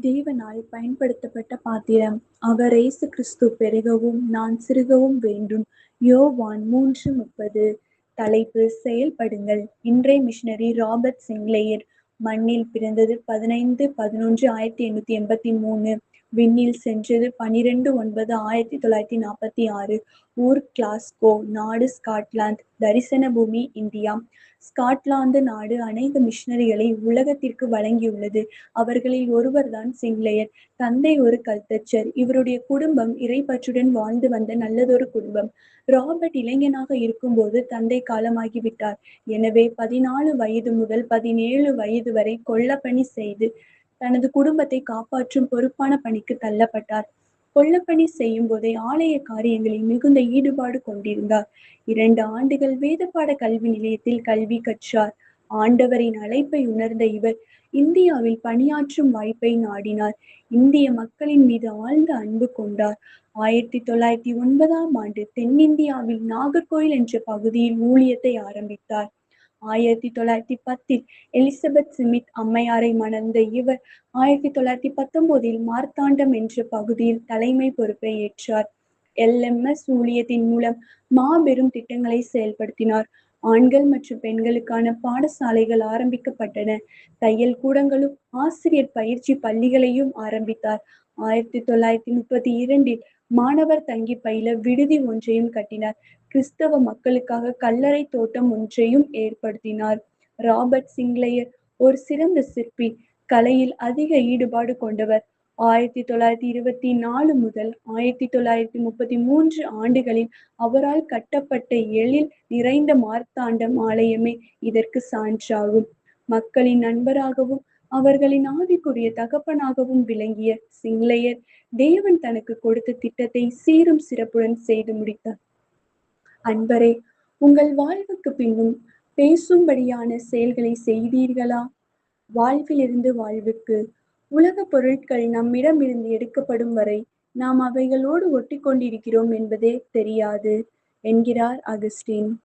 தேவனால் பயன்படுத்தப்பட்ட பாத்திரம். அவர் இயேசு கிறிஸ்து பெருகவும் நான் சிறுகவும் வேண்டும். யோவான் 3:30. தலைப்பு செயல்படுங்கள். இன்றைய மிஷனரி ராபர்ட் சிங்க்லேயர். மண்ணில் பிறந்தது 15/11/1883. விண்ணில் சென்றது 12/9/1946. ஊர் கிளாஸ்கோ. நாடு ஸ்காட்லாந்து. தரிசன பூமி இந்தியா. ஸ்காட்லாந்து நாடு அநேக மிஷனரிகளை உலகத்திற்கு வழங்கியுள்ளது. அவர்களில் ஒருவர்தான் சிங்க்லேயர். தந்தை ஒரு கல்தச்சர். இவருடைய குடும்பம் இறைப்பற்றுடன் வாழ்ந்து வந்த நல்லதொரு குடும்பம். ராபர்ட் இளைஞனாக இருக்கும்போது தந்தை காலமாகிவிட்டார். எனவே 14 வயது முதல் 17 வயது வரை கொல்லப்பணி செய்து தனது குடும்பத்தை காப்பாற்றும் பொறுப்பான பணிக்கு தள்ளப்பட்டார். கொல்லப்பணி செய்யும் போதே ஆலய காரியங்களில் மிகுந்த ஈடுபாடு கொண்டிருந்தார். 2 ஆண்டுகள் வேதபாட கல்வி நிலையத்தில் கல்வி கற்றார். ஆண்டவரின் அழைப்பை உணர்ந்த இவர் இந்தியாவில் பணியாற்றும் வாய்ப்பை நாடினார். இந்திய மக்களின் மீது ஆழ்ந்த அன்பு கொண்டார். 1909ஆம் ஆண்டு தென்னிந்தியாவில் நாகர்கோயில் என்ற பகுதியில் ஊழியத்தை ஆரம்பித்தார். 1910இல் எலிசபெத் ஸ்மித் அம்மையாரை மணந்த இவர் 1919இல் மார்த்தாண்டம் என்ற பகுதியில் தலைமை பொறுப்பை ஏற்றார். LMS ஊழியத்தின் மூலம் மாபெரும் திட்டங்களை செயல்படுத்தினார். ஆண்கள் மற்றும் பெண்களுக்கான பாடசாலைகள் ஆரம்பிக்கப்பட்டன. தையல் கூடங்களும் ஆசிரியர் பயிற்சி பள்ளிகளையும் ஆரம்பித்தார். 1932இல் மாணவர் தங்கி பயில விடுதி ஒன்றையும் கட்டினார். கிறிஸ்தவ மக்களுக்காக கல்லறை தோட்டம் ஒன்றையும் ஏற்படுத்தினார். ராபர்ட் சிங்க்லேயர் ஒரு சிறந்த சிற்பி. கலையில் அதிக ஈடுபாடு கொண்டவர். 1924 முதல் 1933 ஆண்டுகளில் அவரால் கட்டப்பட்ட எழில் நிறைந்த மார்த்தாண்டம் ஆலயமே இதற்கு சான்றாகும். மக்களின் நண்பராகவும் அவர்களின் ஆவிக்குரிய தகப்பனாகவும் விளங்கிய சிங்க்லேயர் தேவன் தனக்கு கொடுத்த திட்டத்தை சீரும் சிறப்புடன் செய்து முடித்தார். அன்பரே, உங்கள் வாழ்வுக்கு பின்னும் பேசும்படியான செயல்களை செய்தீர்களா? வாழ்விலிருந்து வாழ்வுக்கு. உலகப் பொருட்கள் நம்மிடமிருந்து எடுக்கப்படும் வரை நாம் அவைகளோடு ஒட்டிக்கொண்டிருக்கிறோம் என்பதே தெரியாது என்கிறார் அகஸ்டின்.